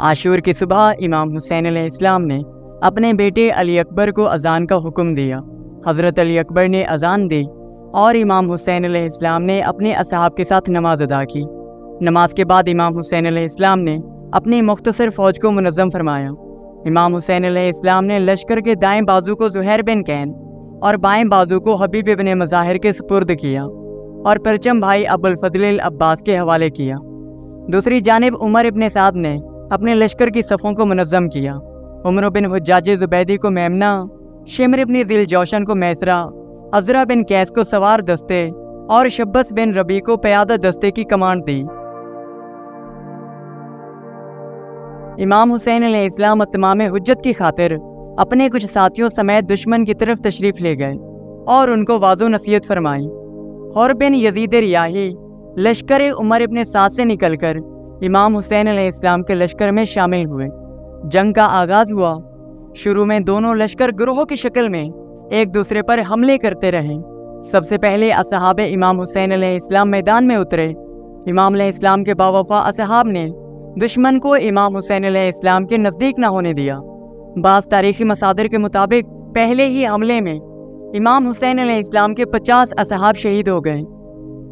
आशूर की सुबह इमाम हुसैन अलैहिस्सलाम ने अपने बेटे अली अकबर को अजान का हुक्म दिया। हज़रत अली अकबर ने अजान दी और इमाम हुसैन अलैहिस्सलाम ने अपने असहाब के साथ नमाज अदा की। नमाज के बाद इमाम हुसैन अलैहिस्सलाम ने अपनी मुख्तसर फ़ौज को मुनज़्ज़म फरमाया। इमाम हुसैन अलैहिस्सलाम ने लश्कर के दाएं बाजू को ज़ुहैर बिन कैन और बाएं बाजू को हबीब इब्न मज़ाहिर के सुपुर्द किया और परचम भाई अबुल फ़ज़ल अब्बास के हवाले किया। दूसरी जानिब उमर इब्न साद ने अपने लश्कर की सफ़ों को मुनज़्ज़म किया। उमर बिन हुज्जाज ज़ुबैदी को मेमना, शिमर इब्न दिल जौशन को मैसरा, अज़रा बिन कैस को सवार दस्ते और शब्बस बिन रबी को क़यादा दस्ते की कमांड दी। इमाम हुसैन अलैहिस्सलाम तमाम हुज्जत की खातिर अपने कुछ साथियों समेत दुश्मन की तरफ तशरीफ़ ले गए और उनको वाज़ो नसीहत फरमाई। हौर बिन यजीद रियाही लश्कर उमर इब्न साद से निकलकर इमाम हुसैन अलैहिस्सलाम के लश्कर में शामिल हुए। जंग का आगाज़ हुआ। शुरू में दोनों लश्कर गिरोह की शक्ल में एक दूसरे पर हमले करते रहे। सबसे पहले असहाब इमाम हुसैन अलैहिस्सलाम मैदान में उतरे। इमाम अलैहिस्सलाम के बावफा असहाब ने दुश्मन को इमाम हुसैन अलैहिस्सलाम के नज़दीक न होने दिया। बाज़ तारीख़ी मसादिर के मुताबिक पहले ही हमले में इमाम हुसैन अलैहिस्सलाम के 50 असहाब शहीद हो गए।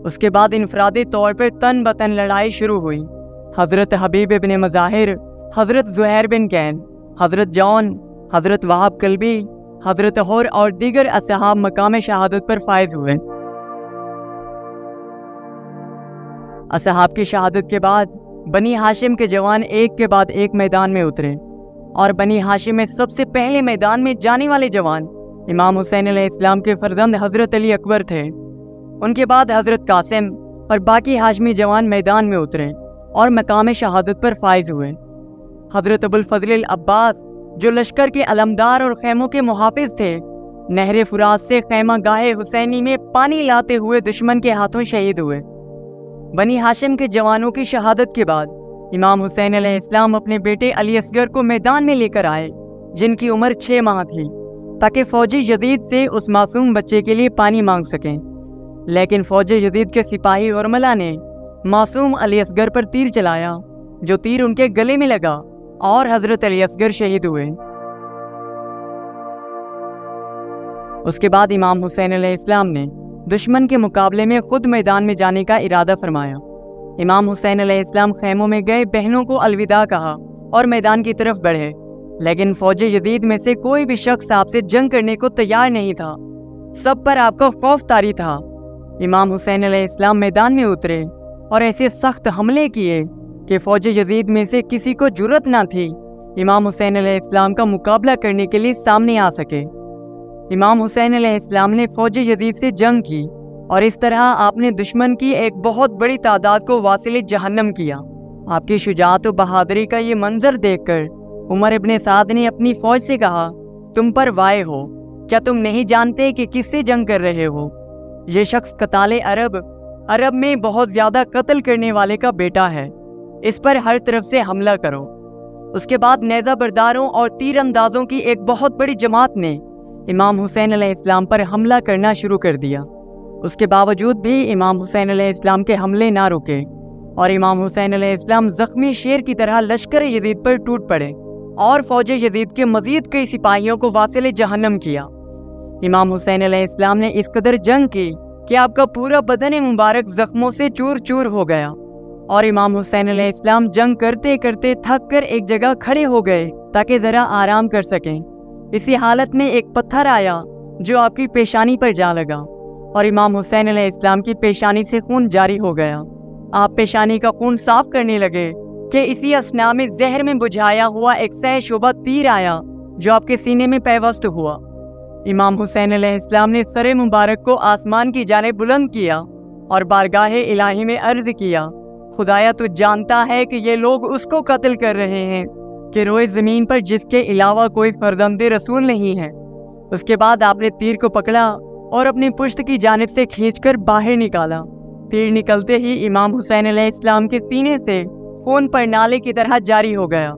उसके बाद इनफरादी तौर पर तन बतन लड़ाई शुरू हुई। हज़रत हबीब इब्न मज़ाहिर, हज़रत ज़ुहैर बिन कैन, हज़रत जौन, हज़रत वहाब कल्बी, हज़रत हौर और दीगर असहाब मकाम शहादत पर फायज हुए। असहाब की शहादत के बाद बनी हाशिम के जवान एक के बाद एक मैदान में उतरे और बनी हाशिम में सबसे पहले मैदान में जाने वाले जवान इमाम हुसैन अलैहिस्सलाम के फर्जंद हज़रत अली अकबर थे। उनके बाद हज़रत कासिम और बाकी हाशमी जवान मैदान में उतरे और मकाम शहादत पर फायज हुए। हज़रत अबुल फ़ज़ल अब्बास जो लश्कर के अलमदार और खैमों के मुहाफ़िज़ थे, नहर फुरात से खैमा गाहे हुसैनी में पानी लाते हुए दुश्मन के हाथों शहीद हुए। बनी हाशिम के जवानों की शहादत के बाद इमाम हुसैन अलैहिस्सलाम अपने बेटे अली असगर को मैदान में लेकर आए, जिनकी उम्र 6 माह थी, ताकि फ़ौजी यजीद से उस मासूम बच्चे के लिए पानी मांग सकें। लेकिन फ़ौज यजीद के सिपाही हुरमला ने मासूम अली असगर पर तीर चलाया, जो तीर उनके गले में लगा और हज़रत अली असगर शहीद हुए। उसके बाद इमाम हुसैन अलैहिस्सलाम ने दुश्मन के मुकाबले में खुद मैदान में जाने का इरादा फरमाया। इमाम हुसैन अलैहिस्सलाम खैमों में गए बहनों को अलविदा कहा और मैदान की तरफ बढ़े, लेकिन फ़ौज यजीद में से कोई भी शख्स आपसे जंग करने को तैयार नहीं था। सब पर आपका खौफ तारी था। इमाम हुसैन अलैहिस्सलाम मैदान में उतरे और ऐसे सख्त हमले किए कि फ़ौज यजीद में से किसी को जुर्रत ना थी इमाम हुसैन अलैहिस्सलाम का मुकाबला करने के लिए सामने आ सके। इमाम हुसैन अलैहिस्सलाम ने फ़ौज यजीद से जंग की और इस तरह आपने दुश्मन की एक बहुत बड़ी तादाद को वासिल जहन्नम किया। आपकी शुजाअत और बहादुरी का ये मंजर देखकर उमर इब्न साद ने अपनी फ़ौज से कहा, तुम पर वाय हो, क्या तुम नहीं जानते कि किससे जंग कर रहे हो? ये शख्स कताले अरब में बहुत ज़्यादा कत्ल करने वाले का बेटा है। इस पर हर तरफ से हमला करो। उसके बाद नेज़ा बरदारों और तीर अंदाजों की एक बहुत बड़ी जमात ने इमाम हुसैन अलैहिस्सलाम पर हमला करना शुरू कर दिया। उसके बावजूद भी इमाम हुसैन अलैहिस्सलाम के हमले ना रुके और इमाम हुसैन अलैहिस्सलाम ज़ख्मी शेर की तरह लश्कर यजीद पर टूट पड़े और फ़ौज यजीद के मज़ीद कई सिपाहियों को वासिल जहन्नम किया। इमाम हुसैन अलैहिस्सलाम ने इस कदर जंग की कि आपका पूरा बदन मुबारक ज़ख्मों से चूर चूर हो गया और इमाम हुसैन अलैहिस्सलाम जंग करते करते थक कर एक जगह खड़े हो गए ताकि ज़रा आराम कर सकें। इसी हालत में एक पत्थर आया जो आपकी पेशानी पर जा लगा और इमाम हुसैन अलैहिस्सलाम की पेशानी से खून जारी हो गया। आप पेशानी का खून साफ करने लगे कि इसी असना में जहर में बुझाया हुआ एक सहशोभा तीर आया जो आपके सीने में पैवस्त हुआ। इमाम हुसैन अलैहिस्सलाम ने सरे मुबारक को आसमान की जाने बुलंद किया और बारगाहे इलाही में अर्ज किया, खुदाया तू जानता है कि ये लोग उसको कत्ल कर रहे हैं कि रोए ज़मीन पर जिसके अलावा कोई फर्जंदे रसूल नहीं है। उसके बाद आपने तीर को पकड़ा और अपनी पुश्त की जानिब से खींचकर बाहर निकाला। तीर निकलते ही इमाम हुसैन अलैहिस्सलाम के सीने से खून पर नाले की तरह जारी हो गया।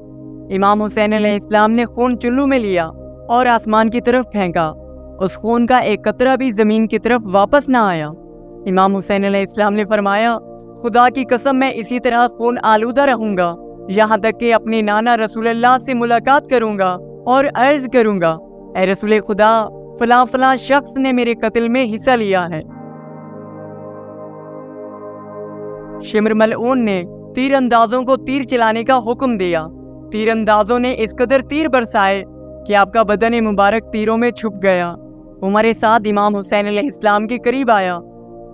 इमाम हुसैन अलैहिस्सलाम ने खून चुल्लू में लिया और आसमान की तरफ फेंका। उस खून का एक कतरा भी ज़मीन की तरफ वापस ना आया। इमाम हुसैन अलैहिस्सलाम ने फरमाया, खुदा की कसम मैं इसी तरह खून आलूदा रहूँगा यहाँ तक कि अपने नाना रसूलुल्लाह से मुलाकात करूंगा और अर्ज करूंगा, ए रसूल खुदा, फलां फलां शख्स ने मेरे कत्ल में हिस्सा लिया है। शिम्र मलऊन ने तीरंदाजों को तीर चलाने का हुक्म दिया। तीरंदाजों ने इस कदर तीर बरसाए कि आपका बदन मुबारक तीरों में छुप गया। उमर साद इमाम हुसैन अलैहिस्सलाम के करीब आया।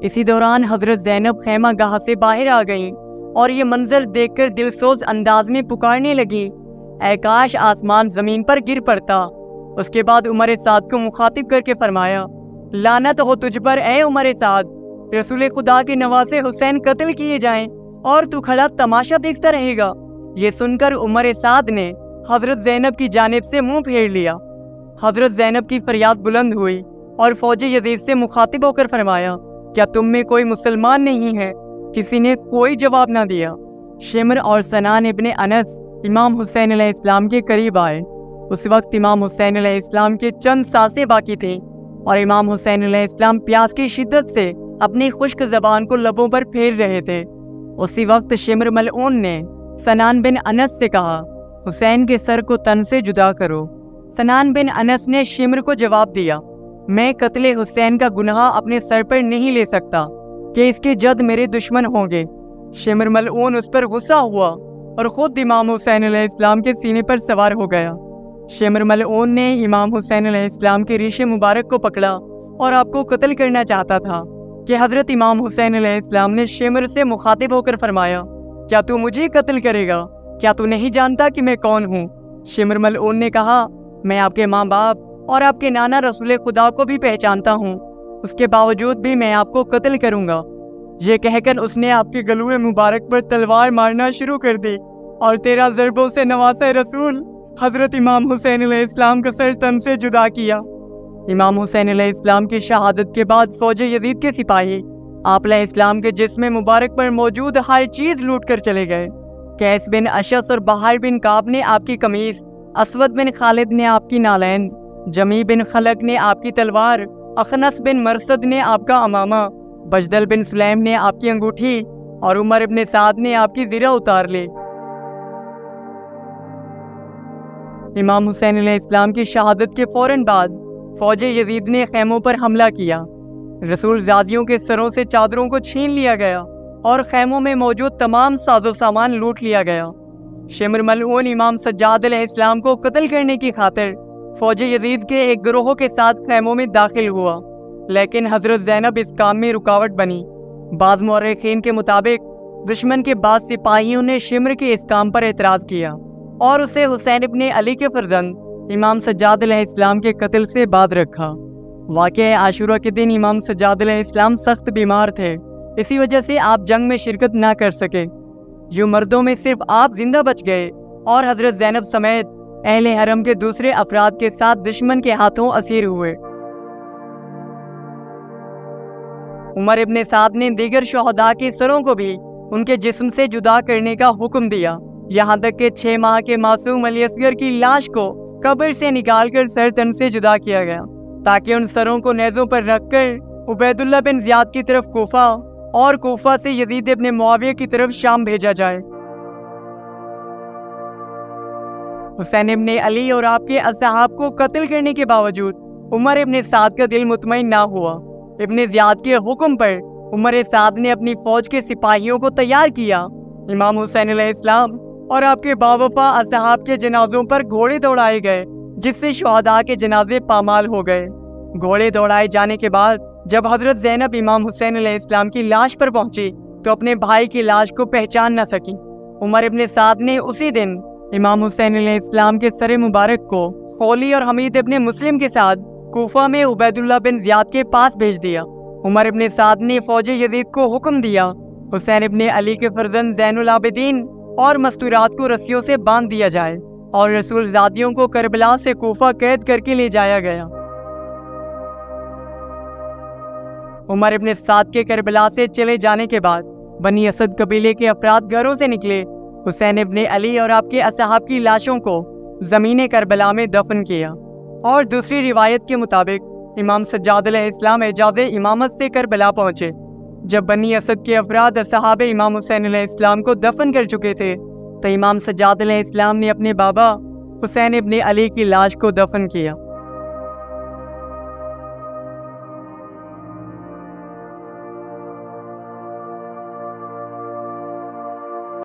इसी दौरान हजरत ज़ैनब खैमा गाह से बाहर आ गईं और ये मंजर देखकर दिलसोज अंदाज में पुकारने लगी, ऐ काश आसमान जमीन पर गिर पड़ता। उसके बाद उमर साद को मुखातिब करके फरमाया, लानत हो तुझ पर ए उमर साद, रसूल खुदा के नवासे हुसैन कत्ल किए जाएं और तू खड़ा तमाशा देखता रहेगा। ये सुनकर उमर साद ने हजरत ज़ैनब की जानिब से मुंह फेर लिया। हजरत ज़ैनब की फरियाद बुलंद हुई और फौज यजीद से मुखातिब होकर फरमाया, क्या तुम में कोई मुसलमान नहीं है? किसी ने कोई जवाब ना दिया। शिम्र और सनान इब्ने अनस इमाम हुसैन अलैहिस्सलाम के करीब आए। उस वक्त इमाम हुसैन अलैहिस्सलाम के चंद सांसें बाकी थीं और इमाम हुसैन अलैहिस्सलाम प्यास की शिद्दत से अपनी खुश्क ज़बान को लबों पर फेर रहे थे। उसी वक्त शिम्र मलऊन ने सनान बिन अनस से कहा, हुसैन के सर को तन से जुदा करो। सनान बिन अनस ने शिम्र को जवाब दिया, मैं कत्ले हुसैन का गुनाह अपने सर पर नहीं ले सकता कि इसके जद मेरे दुश्मन होंगे। शिम्र मलऊन उस पर गुस्सा हुआ और खुद इमाम हुसैन अलैहिस्सलाम के सीने पर सवार हो गया। शिम्र मलऊन ने इमाम हुसैन अलैहिस्सलाम के रीशे मुबारक को पकड़ा और आपको कत्ल करना चाहता था कि हजरत इमाम हुसैन अलैहिस्सलाम ने शिम्र से मुखातिब होकर फरमाया, क्या तू मुझे कत्ल करेगा? क्या तू नहीं जानता कि मैं कौन हूँ? शिम्र मलऊन ने कहा, मैं आपके माँ बाप और आपके नाना रसूल खुदा को भी पहचानता हूँ, उसके बावजूद भी मैं आपको कत्ल करूँगा। ये कहकर उसने आपके गलुए मुबारक पर तलवार मारना शुरू कर दी और 13 ज़रबों से नवासे रसूल हजरत इमाम हुसैन अलैहिस्सलाम का सर तन से जुदा किया। इमाम हुसैन अलैहिस्सलाम की शहादत के बाद फौज यजीद के सिपाही आप अलैहिस्सलाम के जिस्म मुबारक पर मौजूद हर चीज़ लूट कर चले गए। कैस बिन अशस और बहार बिन काब ने आपकी कमीज, असवद बिन खालिद ने आपकी नालैन, जमी बिन खलक ने आपकी तलवार, अखनस बिन मरसद ने आपका अमामा, बजदल बिन सुलैम ने आपकी अंगूठी और उमर इब्ने साद ने आपकी ज़िरा उतार ली। इमाम हुसैन अलैहिस्सलाम की शहादत के फ़ौरन बाद फौज यजीद ने खैमों पर हमला किया। रसूल ज़ादियों के सरों से चादरों को छीन लिया गया और खैमों में मौजूद तमाम साजो सामान लूट लिया गया। शिम्र मलऊन इमाम सज्जाद अलैहिस्सलाम को कत्ल करने की खातिर फौज यजीद के एक गिरोह के साथ खैमों में दाखिल हुआ, लेकिन हजरत ज़ैनब इस काम में रुकावट बनी। बाद मुअर्रिखीन के मुताबिक दुश्मन के बाद सिपाहियों ने शिम्र के इस काम पर एतराज़ किया और उसे हुसैन इब्ने अली के फर्जंद इमाम सज्जाद अलैहिस्सलाम के कत्ल से बाद रखा। वाक़े आशूरा के दिन इमाम सज्जाद अलैहिस्सलाम सख्त बीमार थे, इसी वजह से आप जंग में शिरकत ना कर सके। यूं मर्दों में सिर्फ आप जिंदा बच गए और हजरत ज़ैनब समेत अहले हरम के दूसरे अफराद के साथ दुश्मन के हाथों असीर हुए। उमर इब्ने साद ने दीगर शोहदा के सरों को भी उनके जिस्म से जुदा करने का हुक्म दिया, यहाँ तक कि 6 माह के मासूम अली असगर की लाश को कब्र से निकालकर सर तन से जुदा किया गया, ताकि उन सरों को नेज़ों पर रखकर उबैदुल्लाह बिन ज़ियाद की तरफ कोफा और कोफा से यजीद इब्ने मुआविया की तरफ शाम भेजा जाए। हुसैन इब्ने अली और आपके असहाब को कत्ल करने के बावजूद उमर इब्ने साद का दिल मुतमईन ना हुआ। इब्ने ज़ियाद के हुक्म पर उमर साद ने अपनी फौज के सिपाहियों को तैयार किया। इमाम हुसैन अलैहिस्सलाम और आपके बावफा असहाब के जनाजों पर घोड़े दौड़ाए गए, जिससे शुहदा के जनाजे पामाल हो गए। घोड़े दौड़ाए जाने के बाद जब हजरत ज़ैनब इमाम हुसैन अलैहिस्सलाम की लाश पर पहुंची तो अपने भाई की लाश को पहचान न सकी। उमर इब्ने साद ने उसी दिन इमाम हुसैन अलैहिस्सलाम के सर मुबारक को खौली और हमीद इब्ने मुस्लिम के साथ कूफा में उबैदुल्लाह बिन ज़ियाद के पास भेज दिया। उमर इब्ने साद ने फौज यजीद को हुक्म दिया हुसैन इब्ने अली के फर्जंद ज़ैनुल आबिदीन और मस्तूरात को रस्सियों से बांध दिया जाए और रसूल ज़ादियों को करबला से कूफा कैद करके ले जाया गया। उमर इब्ने साद के करबला से चले जाने के बाद बनी असद कबीले के अफराद घरों से निकले। हुसैन इब्ने अली और आपके असहाब की लाशों को ज़मीन करबला में दफन किया और दूसरी रिवायत के मुताबिक इमाम सज्जाद अलैहिस्सलाम एजाज़े इमामत से करबला पहुँचे। जब बनी असद के अफराद असहाब इमाम हुसैन अलैहिस्सलाम को दफन कर चुके थे तो इमाम सज्जाद अलैहिस्सलाम ने अपने बाबा हुसैन इब्ने अली की लाश को दफन किया।